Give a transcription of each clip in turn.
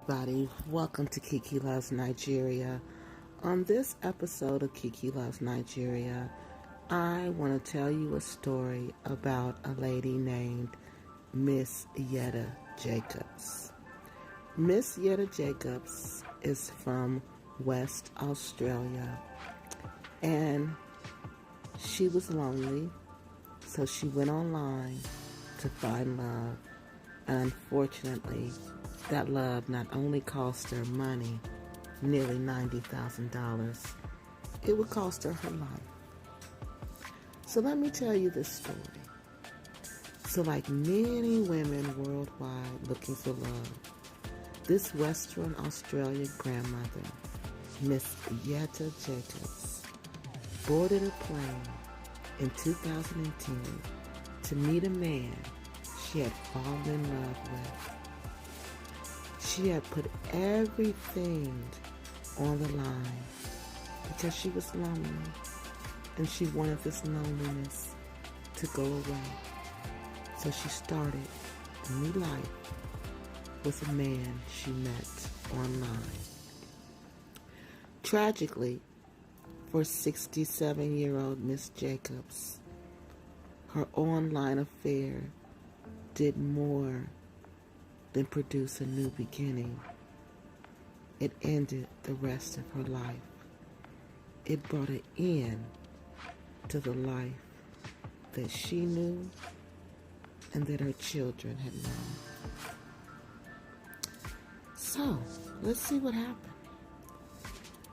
Everybody, welcome to Kiki Loves Nigeria. On this episode of Kiki Loves Nigeria, I want to tell you a story about a lady named Miss Jette Jacobs. Miss Jette Jacobs is from West Australia, and she was lonely, so she went online to find love. And unfortunately, that love not only cost her money, nearly $90,000, it would cost her life. So let me tell you this story. So like many women worldwide looking for love, this Western Australia grandmother, Miss Jette Jacobs, boarded a plane in 2010 to meet a man she had fallen in love with. She had put everything on the line because she was lonely and she wanted this loneliness to go away. So she started a new life with a man she met online. Tragically, for 67-year-old Miss Jacobs, her online affair did more than produce a new beginning. It ended the rest of her life. It brought an end to the life that she knew and that her children had known. So, let's see what happened.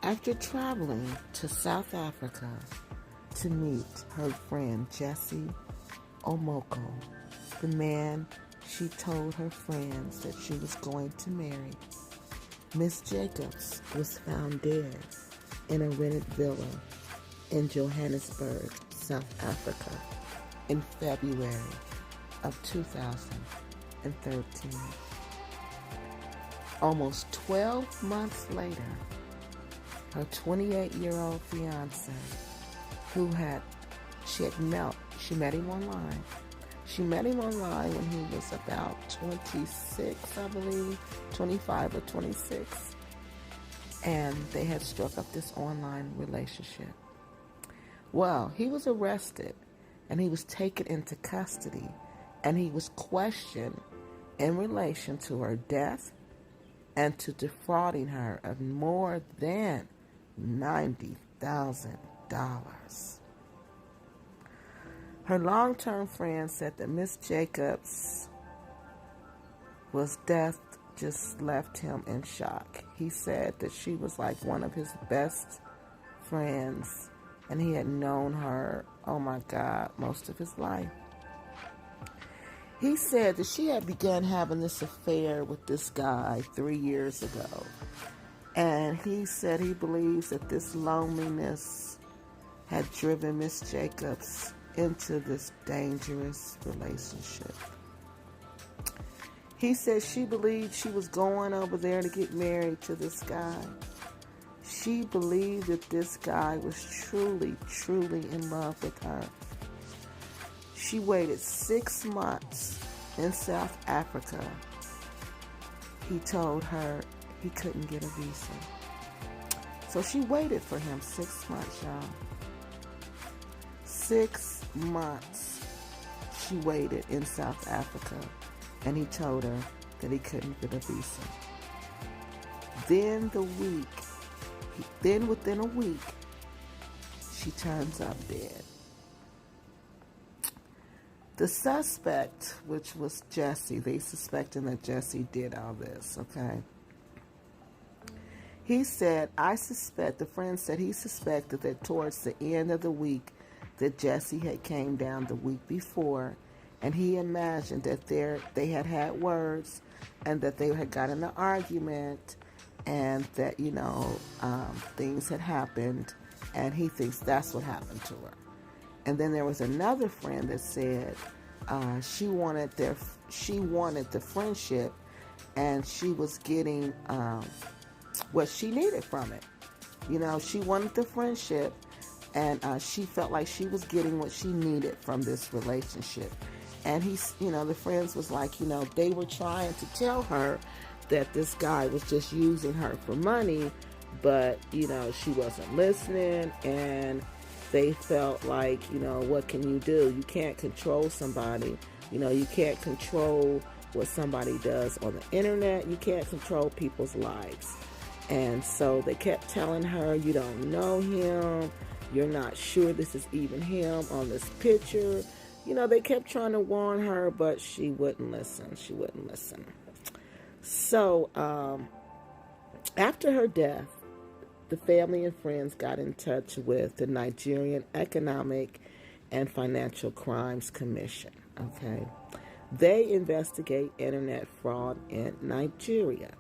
After traveling to South Africa to meet her friend Jesse Omoko, the man she told her friends that she was going to marry, Miss Jacobs was found dead in a rented villa in Johannesburg, South Africa, in February of 2013. Almost 12 months later, her 28-year-old fiance, she met him online. She met him online when he was about 26, I believe, 25 or 26. And they had struck up this online relationship. Well, he was arrested and he was taken into custody and he was questioned in relation to her death and to defrauding her of more than $90,000. Her long-term friend said that Miss Jacobs' death just left him in shock. He said that she was like one of his best friends, and he had known her, oh my God, most of his life. He said that she had begun having this affair with this guy 3 years ago. And he said he believes that this loneliness had driven Miss Jacobs into this dangerous relationship. He said she believed she was going over there to get married to this guy. She believed that this guy was truly, truly in love with her. She waited 6 months in South Africa. He told her he couldn't get a visa. So she waited for him 6 months, y'all. 6 months she waited in South Africa, and he told her that he couldn't get a visa. Then within a week, she turns up dead. The suspect, which was Jesse, they suspecting that Jesse did all this, okay? He said, the friend said he suspected that towards the end of the week that Jesse had came down the week before, and he imagined that they had words and that they had got in an argument and that, things had happened, and he thinks that's what happened to her. And then there was another friend that said she wanted the friendship, and she was getting what she needed from it. She wanted the friendship, and she felt like she was getting what she needed from this relationship. And the friends was like, they were trying to tell her that this guy was just using her for money, but, she wasn't listening, and they felt like, what can you do? You can't control somebody. You can't control what somebody does on the internet. You can't control people's lives. And so they kept telling her, you don't know him. You're not sure this is even him on this picture. They kept trying to warn her, but she wouldn't listen. So after her death, the family and friends got in touch with the Nigerian Economic and Financial Crimes Commission. Okay. They investigate internet fraud in Nigeria.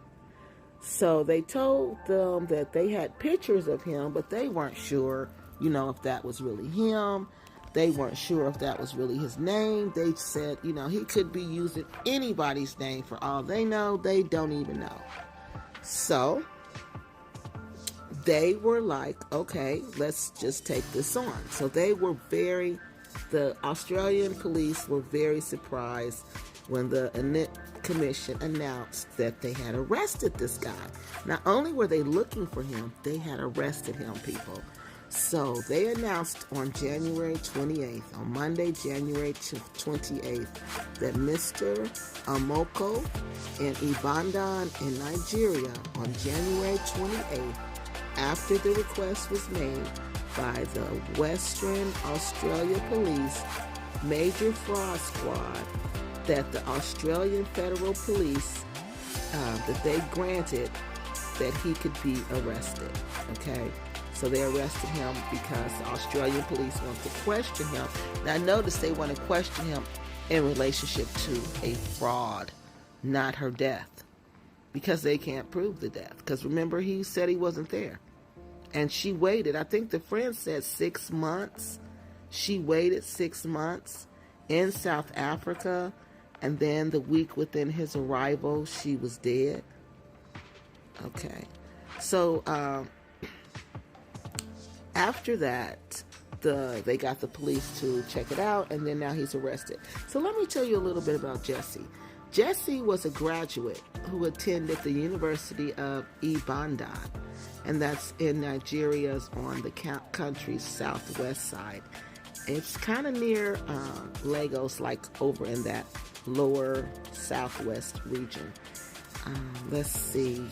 So they told them that they had pictures of him, but they weren't sure, if that was really him. They weren't sure if that was really his name. They said, he could be using anybody's name for all they know. They don't even know. So they were like, okay, let's just take this on. So the Australian police were very surprised when the commission announced that they had arrested this guy. Not only were they looking for him, they had arrested him, people. So they announced on January 28th, on Monday, January 28th, that Mr. Omoko in Ibadan in Nigeria on January 28th, after the request was made by the Western Australia Police Major Fraud Squad, that the Australian Federal Police, that they granted that he could be arrested, okay? So they arrested him because the Australian police want to question him. Now notice they want to question him in relationship to a fraud, not her death, because they can't prove the death. Because remember, he said he wasn't there. And she waited, I think the friend said 6 months. She waited 6 months in South Africa, and then the week within his arrival, she was dead. Okay. So, after that, they got the police to check it out, and then now he's arrested. So let me tell you a little bit about Jesse. Jesse was a graduate who attended the University of Ibadan, and that's in Nigeria's on the country's southwest side. It's kind of near Lagos, like over in that lower southwest region. Let's see.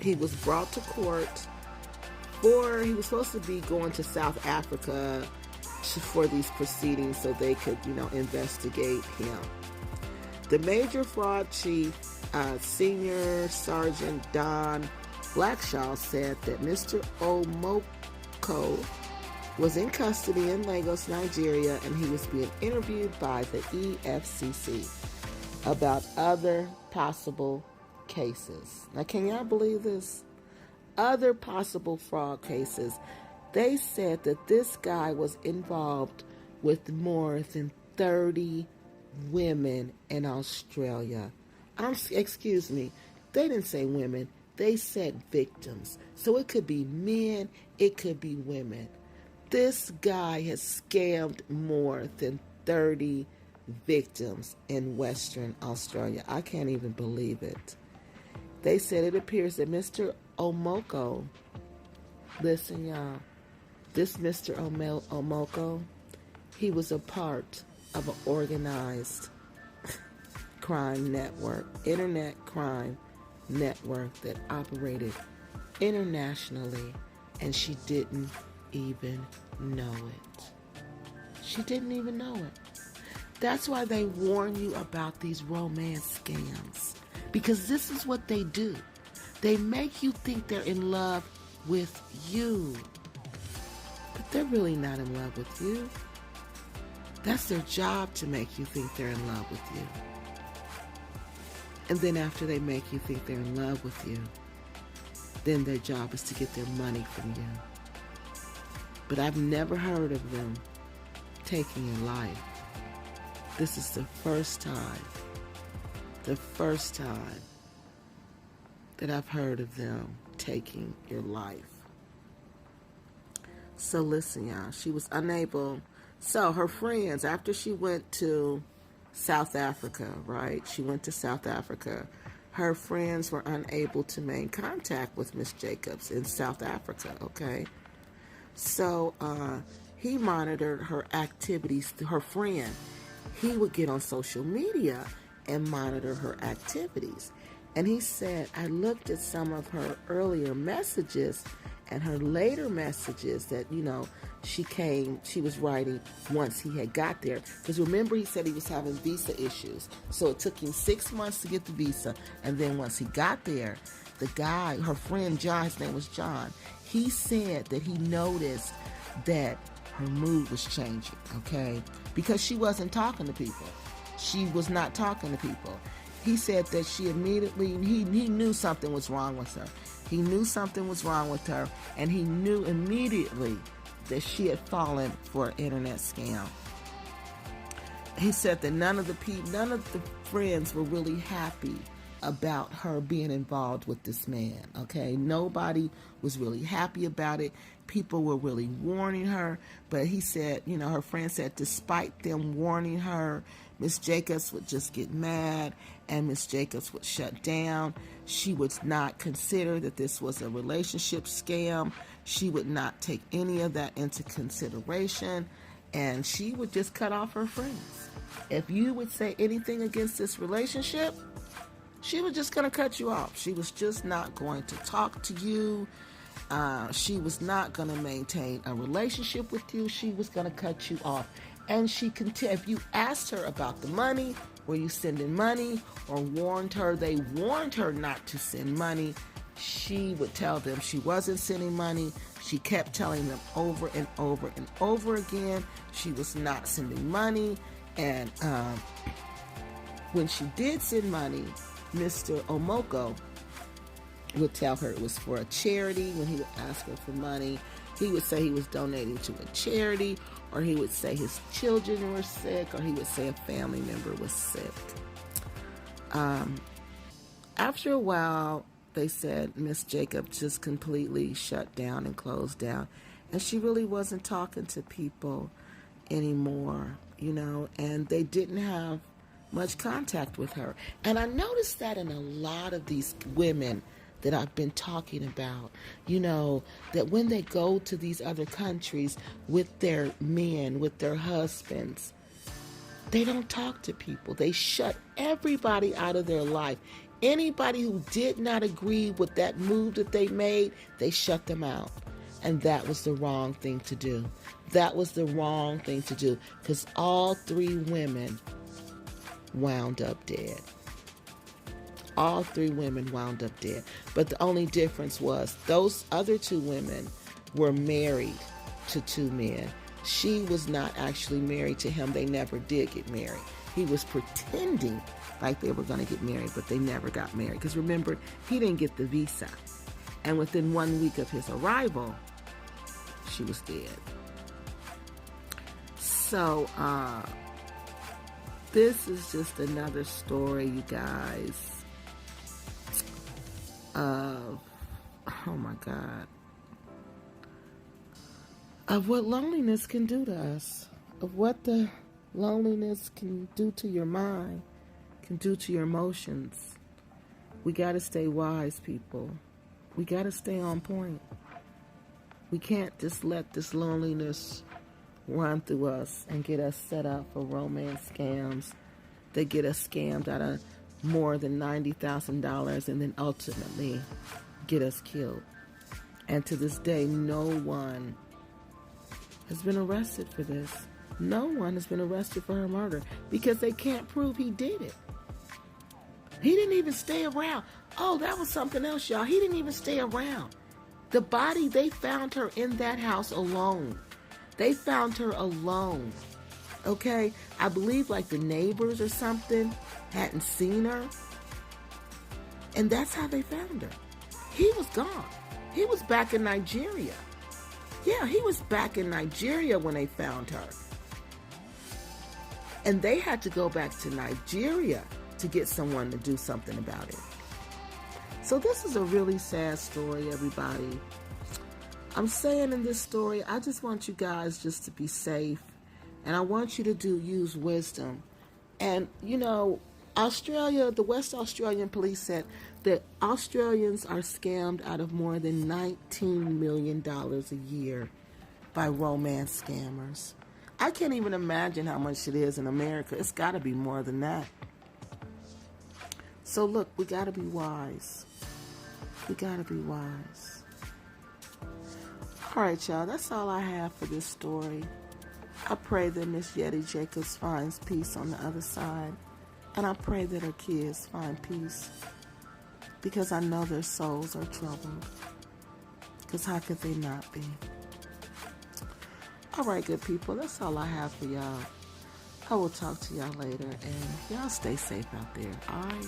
He was brought to court he was supposed to be going to South Africa for these proceedings so they could, investigate him. The major fraud chief, Senior Sergeant Don Blackshaw, said that Mr. Omoko was in custody in Lagos, Nigeria, and he was being interviewed by the EFCC about other possible cases. Now, can y'all believe this? Other possible fraud cases. They said that this guy was involved with more than 30 women in Australia. Excuse me, they didn't say women, they said victims. So it could be men, it could be women. This guy has scammed more than 30 victims in Western Australia. I can't even believe it. They said it appears that Mr. Omoko, listen y'all, this Mr. Omoko, he was a part of an organized crime network, internet crime network that operated internationally, and she didn't even know it. She didn't even know it. That's why they warn you about these romance scams, because this is what they do. They make you think they're in love with you, but they're really not in love with you. That's their job, to make you think they're in love with you. And then after they make you think they're in love with you, then their job is to get their money from you. But I've never heard of them taking your life. This is the first time that I've heard of them taking your life. So listen, y'all, she was unable. So her friends, after she went to South Africa, right? She went to South Africa. Her friends were unable to maintain contact with Miss Jacobs in South Africa, okay? So he monitored her activities. Her friend, he would get on social media and monitor her activities. And he said, I looked at some of her earlier messages and her later messages that, she was writing once he had got there. Because remember, he said he was having visa issues. So it took him 6 months to get the visa. And then once he got there, the guy, her friend John, his name was John, he said that he noticed that her mood was changing, okay? Because she wasn't talking to people. She was not talking to people. He said that she immediately, he knew something was wrong with her. He knew something was wrong with her, and he knew immediately that she had fallen for an internet scam. He said that none of the friends were really happy about her being involved with this man, okay? Nobody was really happy about it. People were really warning her, but he said, her friend said despite them warning her, Miss Jacobs would just get mad and Miss Jacobs would shut down. She would not consider that this was a relationship scam. She would not take any of that into consideration, and she would just cut off her friends. If you would say anything against this relationship, she was just going to cut you off. She was just not going to talk to you. She was not going to maintain a relationship with you. She was going to cut you off. And if you asked her about the money, were you sending money, or they warned her not to send money, she would tell them she wasn't sending money. She kept telling them over and over and over again she was not sending money. And when she did send money, Mr. Omoko would tell her it was for a charity. When he would ask her for money, he would say he was donating to a charity, or he would say his children were sick, or he would say a family member was sick. After a while, they said Miss Jacobs just completely shut down and closed down, and she really wasn't talking to people anymore, and they didn't have much contact with her. And I noticed that in a lot of these women that I've been talking about, that when they go to these other countries with their men, with their husbands, they don't talk to people. They shut everybody out of their life. Anybody who did not agree with that move that they made, they shut them out. And that was the wrong thing to do. That was the wrong thing to do, because all 3 women wound up dead. All 3 women wound up dead. But the only difference was those other 2 women were married to 2 men. She was not actually married to him. They never did get married. He was pretending like they were going to get married, but they never got married. Because remember, he didn't get the visa. And within 1 week of his arrival, she was dead. So, this is just another story, you guys, of, oh my God, of what loneliness can do to us, of what the loneliness can do to your mind, can do to your emotions. We got to stay wise, people. We got to stay on point. We can't just let this loneliness run through us and get us set up for romance scams that get us scammed out of more than $90,000 and then ultimately get us killed. And to this day, no one has been arrested for this. No one has been arrested for her murder because they can't prove he did it. He didn't even stay around. Oh, that was something else, y'all. He didn't even stay around. The body, they found her in that house alone. They found her alone. Okay? I believe like the neighbors or something hadn't seen her. And that's how they found her. He was gone. He was back in Nigeria. Yeah, he was back in Nigeria when they found her. And they had to go back to Nigeria to get someone to do something about it. So this is a really sad story, everybody. I'm saying in this story, I just want you guys just to be safe. And I want you to use wisdom And, you know, Australia, the West Australian police said that Australians are scammed out of more than $19 million a year by romance scammers. I can't even imagine how much it is in America. It's got to be more than that. So look, we got to be wise. We got to be wise. All right, y'all, that's all I have for this story. I pray that Miss Jette Jacobs finds peace on the other side. And I pray that her kids find peace. Because I know their souls are troubled. Because how could they not be? All right, good people, that's all I have for y'all. I will talk to y'all later. And y'all stay safe out there, all right?